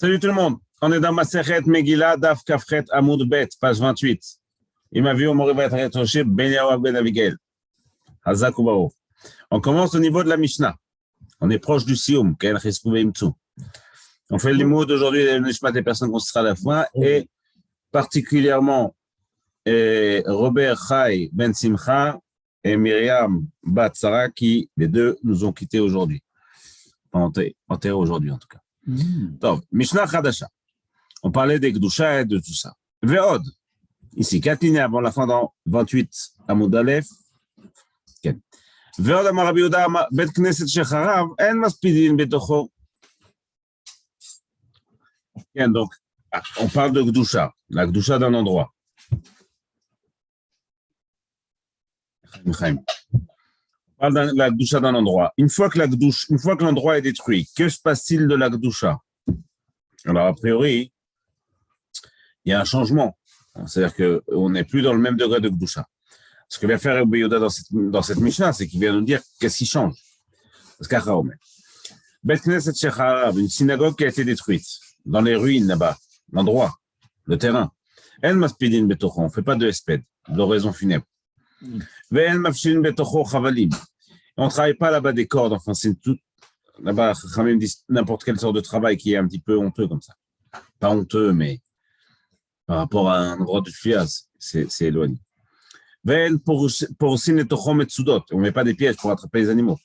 Salut tout le monde. On est dans Masechet Megillah, Daf Kafret Amoud Bet, page 28. Il m'a vu au Morivat Retoshé, Ben Yaoua Ben Abigail. Hazak ou Baruch. On commence au niveau de la Mishnah. On est proche du Sioum, Ken Cheskouvé Imtsu. On fait le limoud d'aujourd'hui, le Nishmat des personnes qu'on sera à la fin, et particulièrement Robert Chai Ben Simcha et Myriam Bat Sarah, qui les deux nous ont quittés aujourd'hui. Enterrés aujourd'hui en tout cas. Donc, Mishnah Chadasha. On parlait des Gdusha et de tout ça. Ve'od. Ici, 4 lignes avant la fin dans 28 Amoud Aleph. Ve'od amar Rabbi Yehuda bet knesset shecharav en maspidin betocho. Donc, on parle de Gdusha, la Gdusha d'un endroit. On parle de la Gdusha d'un endroit. Une fois que l'endroit est détruit, que se passe-t-il de la Gdusha? Alors, a priori, il y a un changement. C'est-à-dire qu'on n'est plus dans le même degré de Gdusha. Ce que vient faire Rabbi Yehuda dans cette Mishnah, c'est qu'il vient nous dire qu'est-ce qui change. Parce qu'Achaomer. Bet Knesset Shecharav, une synagogue qui a été détruite, dans les ruines là-bas, l'endroit, le terrain. En maspidin betocho, on ne fait pas de espède, d'oraison funèbre. Ve'en mafshin betocho chavalim. On ne travaille pas là-bas des cordes, enfin c'est tout. Là-bas, Chachamim disent n'importe quelle sorte de travail qui est un petit peu honteux comme ça. Pas honteux, mais par rapport à un endroit de fiaz, c'est éloigné. Ve'en porsin etocho metsudot. On ne met pas des pièges pour attraper les animaux.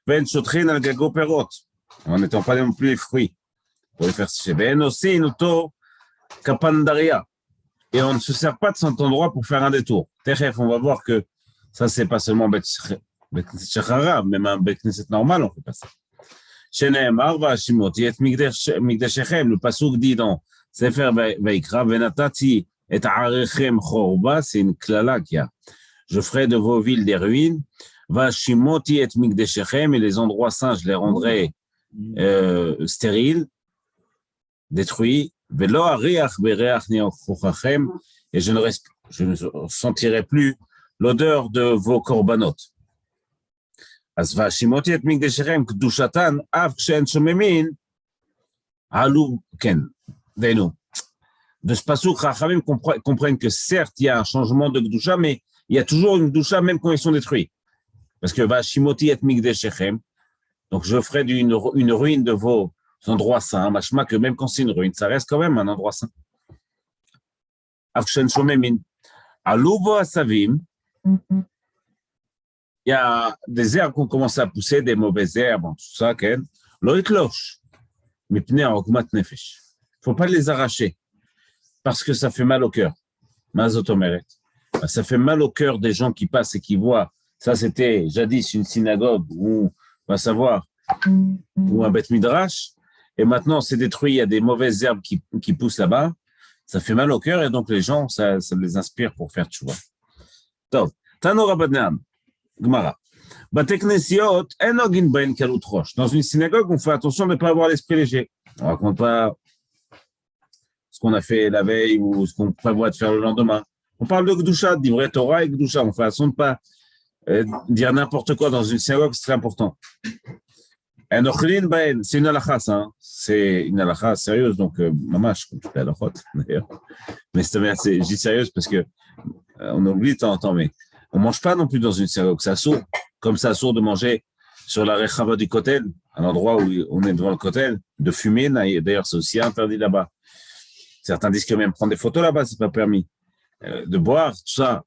Ve'en shotrin al gago perot. En n'étant pas non plus les fruits pour les faire sécher. Ve'en osin oto kapandaria. Et on ne se sert pas de cet endroit pour faire un détour. Techef, on va voir que ça, c'est pas seulement Bet Knesset Shecharav, même un Bet Knesset normal, on ne fait pas ça. Shene'emar va'ashimot yet mikdashechem, le pasuk dit dans Sefer Vaikra, Venatati et arechem chorba, c'est une klala qu'il y a. Je ferai de vos villes des ruines, va'ashimot yet mikdashechem, et les endroits saints, je les rendrai stériles, détruits. Et je ne sentirai plus l'odeur de vos korbanot. De ce pasuk, Chachamim comprennent que certes, il y a un changement de Gdusha, mais il y a toujours une Gdusha même quand ils sont détruits. Parce que Vashimoti et Migdeshechem, donc je ferai une ruine de vos endroits saints, machma que même quand c'est une ruine, ça reste quand même un endroit saint. Afshen shomemin. Aloubo asavim, il y a des herbes qui ont commencé à pousser, des mauvaises herbes, tout ça, loitlosh, mais pnei augmat nefesh. Il ne faut pas les arracher, parce que ça fait mal au cœur. Mazotomeret. Ça fait mal au cœur des gens qui passent et qui voient. Ça, c'était jadis une synagogue, ou on va savoir, ou un beth midrash. Et maintenant, c'est détruit, il y a des mauvaises herbes qui poussent là-bas. Ça fait mal au cœur et donc les gens, ça les inspire pour faire tchouva. Donc, Tano Rabbanan, Gemara. Bateknesiot, enogin ben kalut rosh. Dans une synagogue, on fait attention de ne pas avoir l'esprit léger. On ne raconte pas ce qu'on a fait la veille ou ce qu'on prévoit de faire le lendemain. On parle de Gdusha, d'Ivret Torah et Gdusha. On fait attention de ne pas dire n'importe quoi dans une synagogue, c'est très important. C'est une halakha, hein. C'est une halakha sérieuse, donc mamash, comme tu fais halachot d'ailleurs. Mais je dis sérieuse parce que on oublie de temps en temps, mais on mange pas non plus dans une synagogue, c'est assourd, comme c'est assourd de manger sur la rechava du kotel, un endroit où on est devant le kotel, de fumer, d'ailleurs c'est aussi interdit là-bas. Certains disent que même prendre des photos là-bas, c'est pas permis. De boire, tout ça.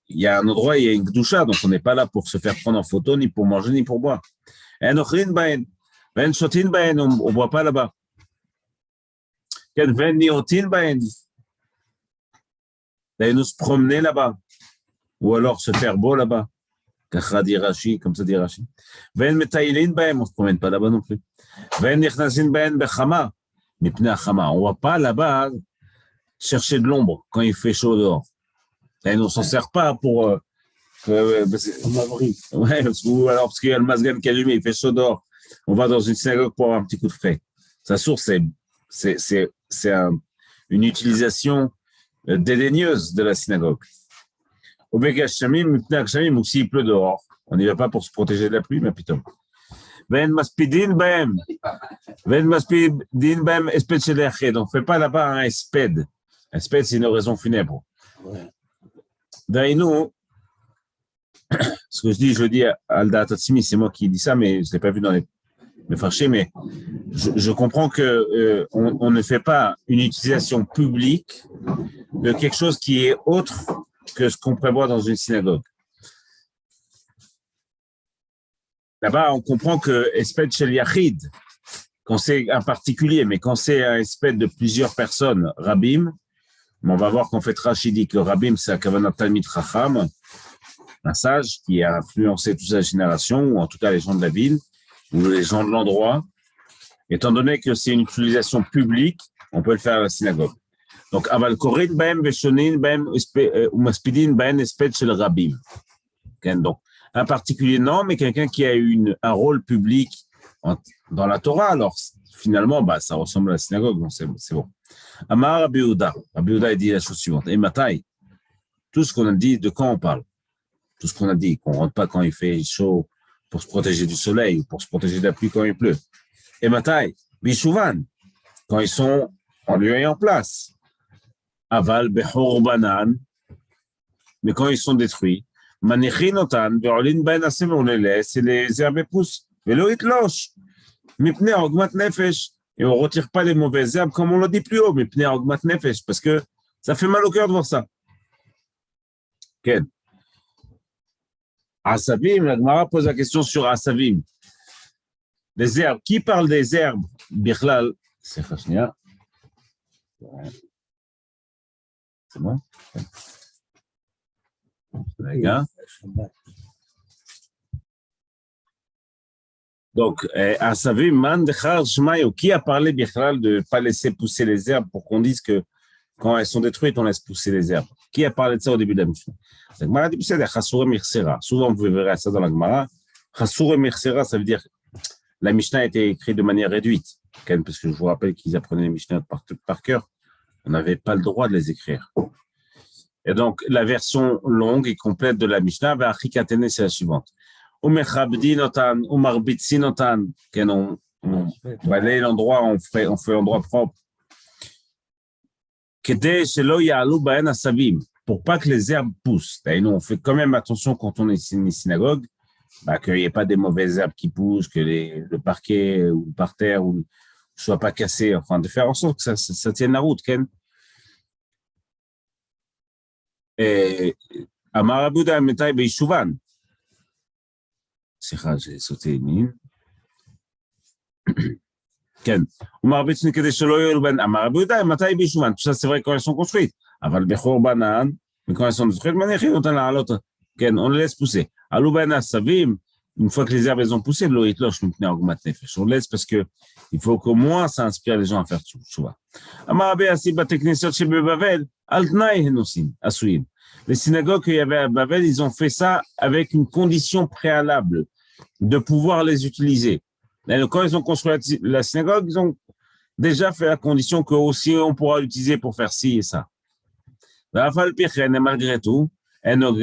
Il y a un endroit, il y a une gdusha, donc on n'est pas là pour se faire prendre en photo, ni pour manger, ni pour boire. On ne boit pas là-bas. D'aller nous se promener là-bas. Ou alors se faire beau là-bas. Comme ça dit Rashi. On ne se promène pas là-bas non plus. On ne va pas là-bas chercher de l'ombre quand il fait chaud dehors. Et on ne s'en sert pas pour... ou alors parce qu'il y a le masgan qui est allumé, il fait chaud dehors. On va dans une synagogue pour avoir un petit coup de frais. Sa source, c'est une utilisation dédaigneuse de la synagogue. Au Begach Shamim, ou s'il pleut dehors, on n'y va pas pour se protéger de la pluie, mais plutôt. ואין מספידין בהם, ואין מספידין בהם הספד של היחיד. On ne fait pas là-bas un הספד. הספד, c'est une oraison funèbre. D'ailleurs, ce que je dis à Alda Tatsimi, c'est moi qui dis ça, mais je ne l'ai pas vu dans les farchés, mais je comprends que on ne fait pas une utilisation publique de quelque chose qui est autre que ce qu'on prévoit dans une synagogue. Là-bas, on comprend que espède shel yachid, quand c'est un particulier, mais quand c'est un espède de plusieurs personnes, rabim, on va voir qu'en fait Rashi dit que rabim, c'est un kavanat talmid chacham, un sage qui a influencé toute sa génération, ou en tout cas les gens de la ville, ou les gens de l'endroit. Étant donné que c'est une utilisation publique, on peut le faire à la synagogue. Donc, aval korin baem veshonin baem umaspidin baem espède shel rabim. Donc, un particulier, non, mais quelqu'un qui a eu un rôle public dans la Torah, alors finalement, ça ressemble à la synagogue, donc c'est bon. Amar Rabbi Yehuda. Rabbi Yehuda dit la chose suivante. Et Matai, tout ce qu'on a dit, de quand on parle? Tout ce qu'on a dit, qu'on ne rentre pas quand il fait chaud pour se protéger du soleil, ou pour se protéger de la pluie quand il pleut. Et Matai, Bishuvan, quand ils sont en lieu et en place. Aval Behor Banan, mais quand ils sont détruits, Manichinotan, Verolin Ben Asem, on les laisse et les herbes poussent. Velo itlosh, Mipne augmente nefesh. Et on ne retire pas les mauvaises herbes comme on l'a dit plus haut, Mipne augmente nefesh, parce que ça fait mal au cœur de voir ça. Ken. Asavim, la Gemara pose la question sur Asavim. Les herbes. Qui parle des herbes? Bichlal, c'est Khashnia. C'est bon? Donc, Asavim, man dechar shmayo, qui a parlé Bichlal de ne pas laisser pousser les herbes pour qu'on dise que quand elles sont détruites, on laisse pousser les herbes? Qui a parlé de ça au début de la Mishnah? La Gemara dit Chassour Mirsera. Souvent, vous verrez ça dans la Gemara. Chassour Mirsera, ça veut dire la Mishnah a été écrite de manière réduite. Parce que je vous rappelle qu'ils apprenaient les Mishnah par cœur. On n'avait pas le droit de les écrire. Et donc, la version longue et complète de la Mishnah, c'est la suivante. On balaye l'endroit, on fait l'endroit propre. Pour pas que les herbes poussent. Et nous, on fait quand même attention quand on est une synagogue, qu'il n'y ait pas des mauvaises herbes qui poussent, que le parquet ou le parterre ne soit pas cassé, enfin, de faire en sorte que ça tienne la route. Ken. Et Amar Abouda Metai Beishuvan. C'est ça, j'ai sauté une ligne. Ken. Umar Betzin Kedeshelo Yorben. Amar Abouda Metai Beishuvan. Tout ça, c'est vrai quand elles sont construites. Aval Bechor Banan. Mais quand elles sont détruites, on les laisse pousser. Alouban Savim. Une fois que les herbes ont poussé, on laisse parce que il faut qu'au moins ça inspire les gens à faire tout. Les synagogues qu'il y avait à Babel, ils ont fait ça avec une condition préalable de pouvoir les utiliser. Et quand ils ont construit la synagogue, ils ont déjà fait la condition que aussi on pourra l'utiliser pour faire ci et ça. Malgré tout, bien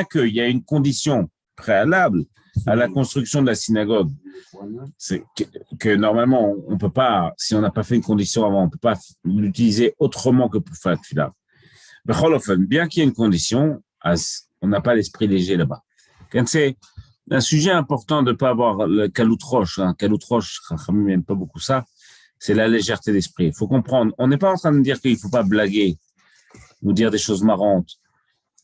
qu'il y ait une condition préalable à la construction de la synagogue, c'est que normalement, on ne peut pas, si on n'a pas fait une condition avant, on ne peut pas l'utiliser autrement que pour faire la tefila. Bien qu'il y ait une condition, on n'a pas l'esprit léger là-bas. C'est un sujet important de ne pas avoir le kaloutroche. Kaloutroche, je n'aime pas beaucoup ça, c'est la légèreté d'esprit. Il faut comprendre, on n'est pas en train de dire qu'il ne faut pas blaguer ou dire des choses marrantes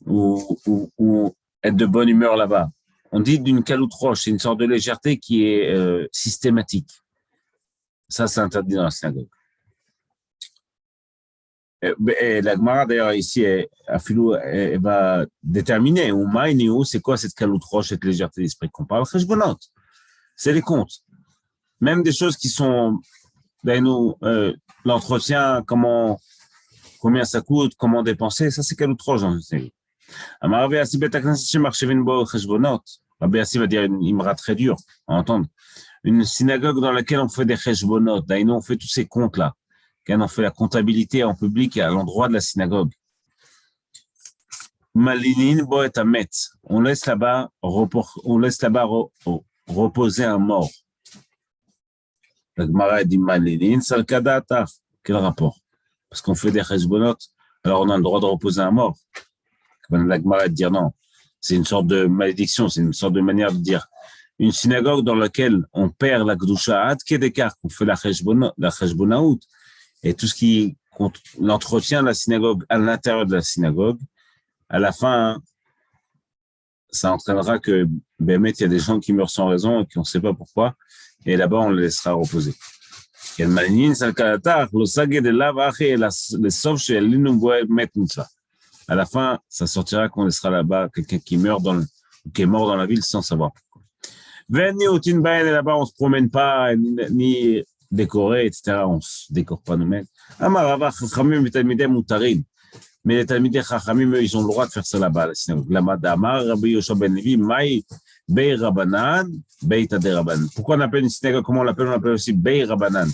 ou être de bonne humeur là-bas. On dit d'une caloutroche, c'est une sorte de légèreté qui est systématique. Ça, c'est interdit dans la synagogue. Et la Gemara, d'ailleurs, ici, elle va déterminer, c'est quoi cette caloutroche, cette légèreté d'esprit qu'on parle? C'est les comptes. Même des choses qui sont, l'entretien, combien ça coûte, comment dépenser, ça, c'est caloutroche dans une synagogue. Rabbi Yassi va dire une imra très dure à entendre. Une synagogue dans laquelle on fait des cheshbonot, on fait tous ces comptes-là, quand on fait la comptabilité en public à l'endroit de la synagogue. Malinin bo et amet, on laisse là-bas reposer un mort. La Gemara dit Malinin, Salkadata. Quel rapport? Parce qu'on fait des cheshbonot, alors on a le droit de reposer un mort. La Gemara dit non. C'est une sorte de malédiction, c'est une sorte de manière de dire. Une synagogue dans laquelle on perd la Kedusha, ad kedekar, qu'on fait la cheshbonaout, et tout ce qui l'entretien de la synagogue à l'intérieur de la synagogue, à la fin, ça entraînera que, il y a des gens qui meurent sans raison et qu'on ne sait pas pourquoi, et là-bas, on les laissera reposer. À la fin, ça sortira qu'on laissera là-bas quelqu'un qui meurt qui est mort dans la ville sans savoir pourquoi. Et là-bas, on ne se promène pas, ni décoré, etc. On ne se décore pas nous-mêmes. Mais les Talmidei Chachamim, eux, ils ont le droit de faire ça là-bas, à la synagogue. Rabbi Yoshua ben Levi, Maï, Bei Rabanan, Beit Adei Rabanan. Pourquoi on appelle une synagogue, comment on l'appelle? On l'appelle aussi Bei Rabanan,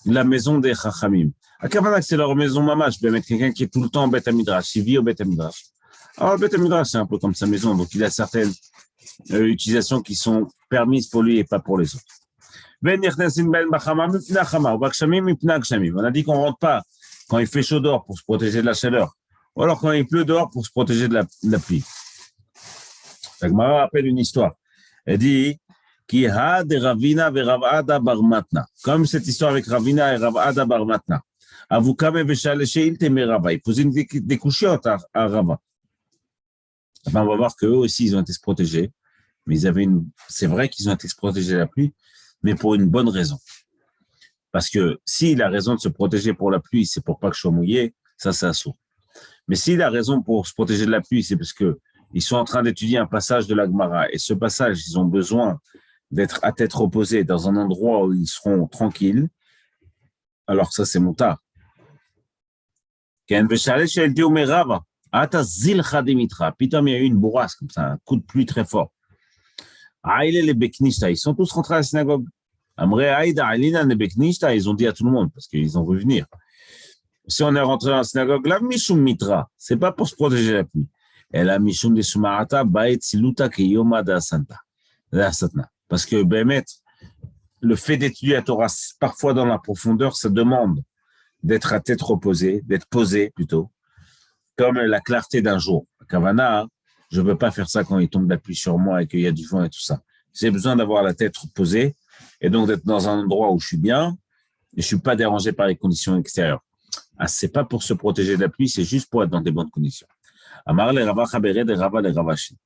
la maison des Chachamim. À Kavanak, c'est leur maison mamash. Je vais mettre quelqu'un qui est tout le temps au Beit HaMidrash, il vit au Beit HaMidrash. Alors, le Beit HaMidrash, c'est un peu comme sa maison, donc il a certaines utilisations qui sont permises pour lui et pas pour les autres. On a dit qu'on ne rentre pas quand il fait chaud dehors pour se protéger de la chaleur, ou alors quand il pleut dehors pour se protéger de la pluie. La Gemara rappelle une histoire. Elle dit Ki ha de Ravina ve Rav Ada bar Matna. Comme cette histoire avec Ravina et Rav Ada bar Matna. Avukame veshale sheilte me Rava. Ils posaient des couchiottes à Rava. Enfin, on va voir qu'eux aussi, ils ont été protégés. Mais c'est vrai qu'ils ont été protégés de la pluie, mais pour une bonne raison. Parce que s'il a raison de se protéger pour la pluie, c'est pour pas que je sois mouillé, ça, c'est assourd. Mais s'il a raison pour se protéger de la pluie, c'est parce que ils sont en train d'étudier un passage de la Gemara. Et ce passage, ils ont besoin d'être à tête reposée dans un endroit où ils seront tranquilles. Alors ça, c'est moutar. Putain, il y a eu une bourrasque, comme ça, un coup de pluie très fort. Ils sont tous rentrés à la synagogue. Ils ont dit à tout le monde, parce qu'ils ont vu venir. Si on est rentré dans la synagogue, là, Mishum Mitra, c'est pas pour se protéger de la pluie. Et là, Mishum de Sumarata, Baet Siluta Kiyoma da Santa. Parce que, le fait d'étudier la Torah, parfois dans la profondeur, ça demande d'être à tête reposée, d'être posé plutôt, comme la clarté d'un jour. Kavana, je ne veux pas faire ça quand il tombe de la pluie sur moi et qu'il y a du vent et tout ça. J'ai besoin d'avoir la tête posée et donc d'être dans un endroit où je suis bien et je ne suis pas dérangé par les conditions extérieures. Ce n'est pas pour se protéger de la pluie, c'est juste pour être dans des bonnes conditions. Amar le Rava Chabere de Rava le Ravashi.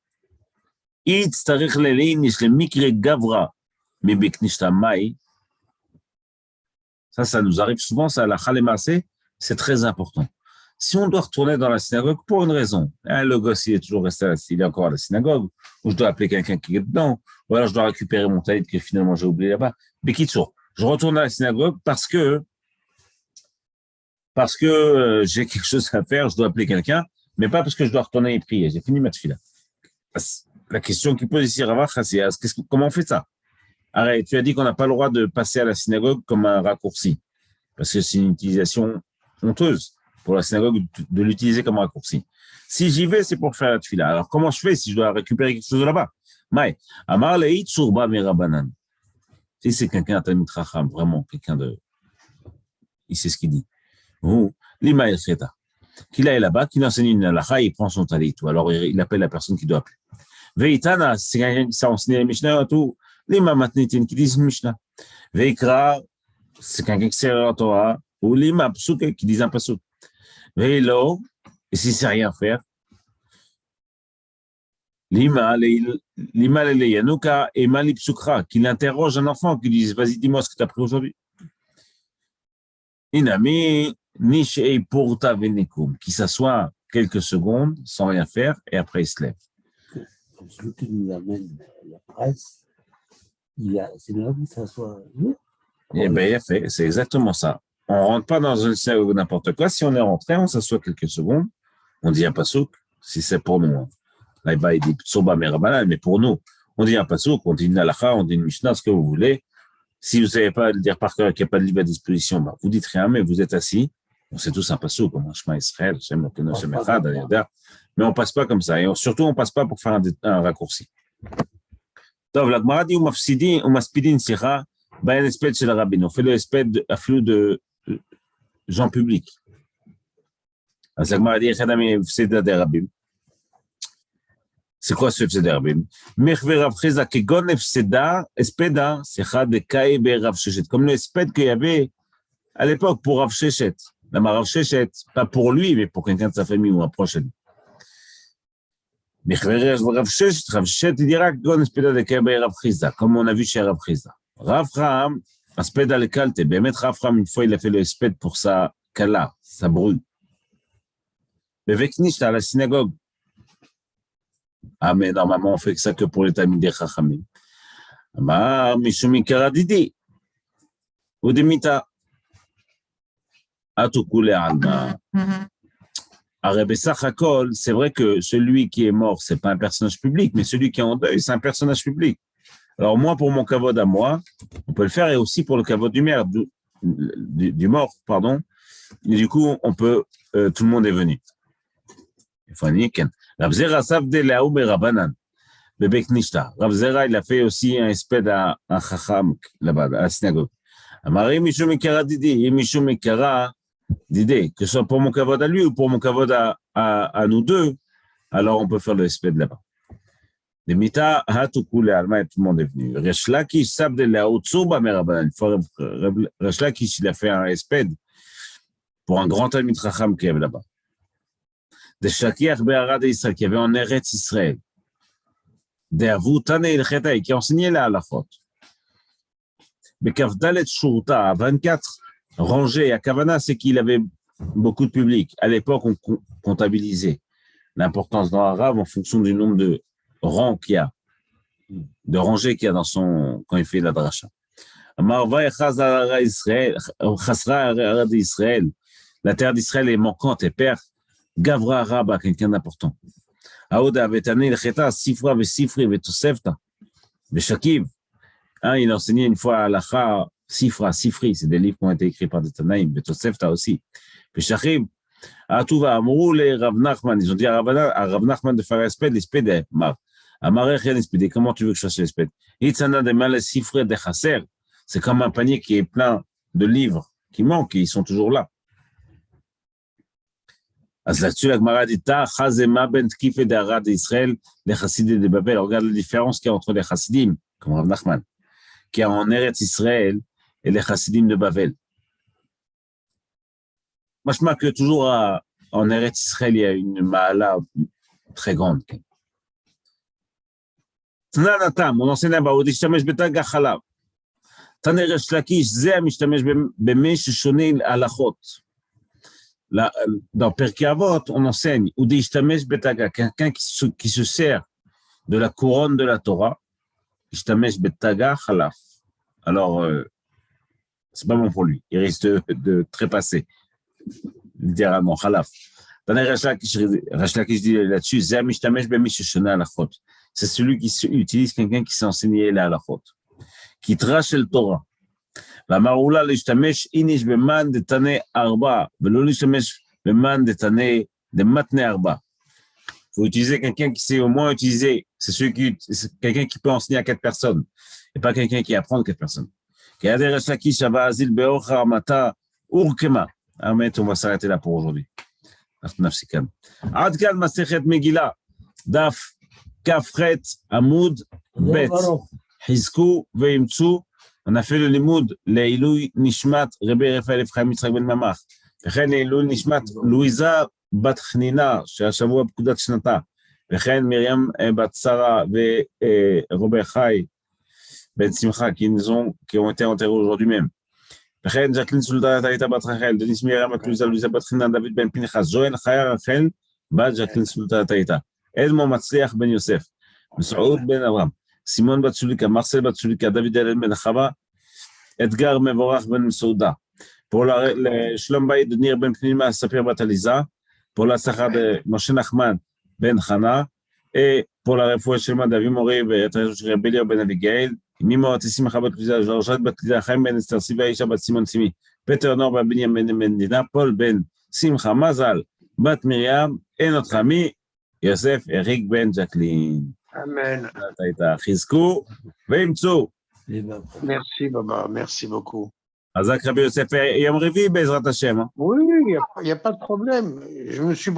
Itz tarich lelein ish le mikre gavra mi beknishta mai. Ça nous arrive souvent, ça, la chalémassé, c'est très important. Si on doit retourner dans la synagogue pour une raison, le gosse, il est toujours resté là, il est encore à la synagogue, ou je dois appeler quelqu'un qui est dedans, ou alors je dois récupérer mon talit que finalement j'ai oublié là-bas. Mais Kitsour, je retourne à la synagogue parce que j'ai quelque chose à faire, je dois appeler quelqu'un, mais pas parce que je dois retourner et prier. J'ai fini ma tefila. La question qui pose ici, Ravach, c'est comment on fait ça? Arrête, tu as dit qu'on n'a pas le droit de passer à la synagogue comme un raccourci, parce que c'est une utilisation honteuse pour la synagogue de l'utiliser comme raccourci. Si j'y vais, c'est pour faire la tefila. Alors, comment je fais si je dois récupérer quelque chose de là-bas? Maï, Amar leït surba merabanan. Si c'est quelqu'un d'Talmid Chacham, vraiment quelqu'un de... Il sait ce qu'il dit. Ou, lima el cheta. Qu'il aille là-bas, qu'il enseigne une halakha, il prend son talit. Ou alors, il appelle la personne qui doit appeler. Veitana, c'est quelqu'un qui sait enseigner les Mishnah, tout. Lima matnitin, qui dit Mishnah. Veikra, c'est quelqu'un qui sait la Torah. Ou lima psouk, qui dit un pasouk. Veilo, et si c'est rien faire, lima leleyanuka et malipsukra, qu'il interroge un enfant, qui dit vas-y, dis-moi ce que tu as pris aujourd'hui. Inami, nishei porta venekum, qui s'assoit quelques secondes sans rien faire et après il se lève. Comme celui qui nous amène la presse, c'est là où ça soit. Eh bien, il a fait, c'est exactement ça. On ne rentre pas dans une synagogue n'importe quoi. Si on est rentré, on s'assoit quelques secondes, on dit un pasouk, si c'est pour nous. Là-bas, il dit Tsoba Merabanan, mais pour nous, on dit un pasouk, on dit une halakha, on dit une mishnah, ce que vous voulez. Si vous ne savez pas le dire par cœur qu'il n'y a pas de livre à disposition, bah, vous dites rien, mais vous êtes assis. On sait tous un pasouk, comme un Shema Israël, Shem Okeno Shem Echad, mais on ne passe pas comme ça. Et surtout, on ne passe pas pour faire un raccourci. טוב, לגמרא dit ומספידין, סליחה, באין הספד של הרבים, on fait le הספד אפילו de gens publics. אז הגמרא dit, אחד מהפסדה דרבים. C'est quoi ce הפסד דרבים? מחווה רב חיסדא כגון הספדה, סליחה, דקאי ברב ששת, comme le הספד qu'il y avait à l'époque pour Rav Sheshet. Rav Sheshet, pas pour lui, mais pour quelqu'un de sa famille ou un proche. Rav Sheshet, il dira que הספדה דקאי ברב חיסדא, comme on a vu chez Rav חיסדא. Rav Chaham, הספדה לקלטה, באמת Rav Chaham, une fois, il a fait le הספד pour sa kala, sa bru. Bevek Nishta, à la synagogue. Ah, mais normalement, on fait ça que pour les Talmidei Chachamim. Amar Mishum Ikara Didi. Ou Demita. Atukule Alma. Besach Hakol, c'est vrai que celui qui est mort, c'est pas un personnage public, mais celui qui est en deuil, c'est un personnage public. Alors, moi, pour mon kavod à moi, on peut le faire, et aussi pour le kavod du mort, pardon. Et du coup, on peut, tout le monde est venu. Rav Zera Savde Leaou Berabanan, Bebek Nishta. Rav Zera, il a fait aussi un espède à un chacham là-bas, à la synagogue. Amari Mishum Ikara Didi, Mishum Ikara Didi, que ce soit pour mon kavod à lui ou pour mon kavod à nous deux, alors on peut faire le espède là-bas. De Mita, Hatukule Alma, et tout le monde est venu. Resh Lakish Savde Leaou Tsuba Merabanan. Resh Lakish, il a fait un espède pour un grand talmid chacham qui est là-bas. De Shakiach Be'arad Israël, qui avait en Eretz Israël, d'Avutane el Chetaï, qui enseignait la halachot. Bekavdalet Shurta, à 24 rangées, à Kavana, c'est qu'il avait beaucoup de public. À l'époque, on comptabilisait l'importance dans l'arabe en fonction du nombre de rangs qu'il y a, de rangées qu'il y a dans son, quand il fait la dracha. Amarva Chazara Israël, Chasra Arad Israël, la terre d'Israël est manquante et perd. Gavra Rabba, quelqu'un d'important. Aouda avait amené le Cheta, Sifra, Sifri, Tosefta, Shakiv. Il a enseigné une fois à l'Acha, Sifra, Sifri, c'est des livres qui ont été écrits par des Tanaïm, Tosefta aussi. Shakiv, Atouva, Amrou, les Rav Nachman, ils ont dit à Rav Nachman de faire l'espède, l'espède, Mar. Amarech, l'espède, comment tu veux que je fasse l'espède? Itzana de mal, Sifri, de Chasser, c'est comme un panier qui est plein de livres qui manquent et ils sont toujours là. אז là-dessus, la Gemara dit, Chazema ben Tkif et d'Arad d'Israël, les Chassidim de Babel. Regarde la différence qu'il y a entre les Chassidim, comme Rav Nachman, qui est en Eretz Israël, et les Chassidim de Babel. Moi, je marque que toujours en Eretz Israël, il y a une Maala très grande. Tnan Atam, on enseigne là-bas, on dit, Shtamesh betag achalav. Taner Resh Lakish, Zeh, Mishtamesh bemeh sheshonei halachot. Là, dans Perkei Avot, on enseigne, ou des Ishtamesh Betaga, quelqu'un qui se sert de la couronne de la Torah, Ishtamesh Betaga Khalaf. Alors, c'est pas bon pour lui, il risque de trépasser, littéralement, Khalaf. Dans les Resh Lakish dit là-dessus, Zeh Mishtamesh Bemisheshona Halachot. C'est celui qui utilise quelqu'un qui s'est enseigné la Halachot, qui trache le Torah. ואמרו לה להשתמש איניש במן דתנה 4, ולא להשתמש במן דתנה 4. Il faut utiliser quelqu'un qui sait au moins utiliser, c'est quelqu'un qui peut enseigner à 4 personnes, et pas quelqu'un qui apprend à 4 personnes. Qui a des Resh Shava Azil Beocha Amata Urkema. Ahmed, on va s'arrêter là pour aujourd'hui. Ad Kan Masechet Megillah, Daf Kafret Amoud Bet, Hizku Veimtsu. On a fait le limoud, Leilou Nishmat, Rebbe Raphaël Ephraim Yitzhak ben Mamach. וכן Leilou Nishmat, Louisa בת חנינה, שהשבוע פקודת שנתה. וכן מרים בת שרה ורובה חי בן שמחה, qui ont été enterrés aujourd'hui même. וכן ז'קלין סולטנת הייתה בת רחל, דניס מרים בת לואיזה בת חנינה, דוד בן פנחס, ז'ואל חיה רחל, בת ז'קלין סולטנת הייתה. אדמו מצליח בן יוסף, מסעוד בן אברהם. סימון בת סוליקה, מרסל בת סוליקה, דוד אלן בן חווה, אתגר מבורך בן מסעודה, pour le Shlom Bayit de Nir ben Pnima Sapir bat Aliza, pour la Sacha de Moshe Nachman ben Chana, et pour la Refoua Shelma d'Avi Mori et Rebellion ben Abigail, Mimo Tessim Chabat Liza, Georgette bat Liza, Chaim ben Esther Siva, Isha bat Simon Simi, Peter Nor bat Binyam ben Mendina, Paul ben Simcha Mazal bat Miriam, et notre ami Yosef Eric ben Jacqueline. Amen. חזקו ואמצו. Merci, Baba. Merci beaucoup. חזק רבי יוסף, יום רביעי בעזרת השם. Oui, il n'y a pas de problème. Je me suis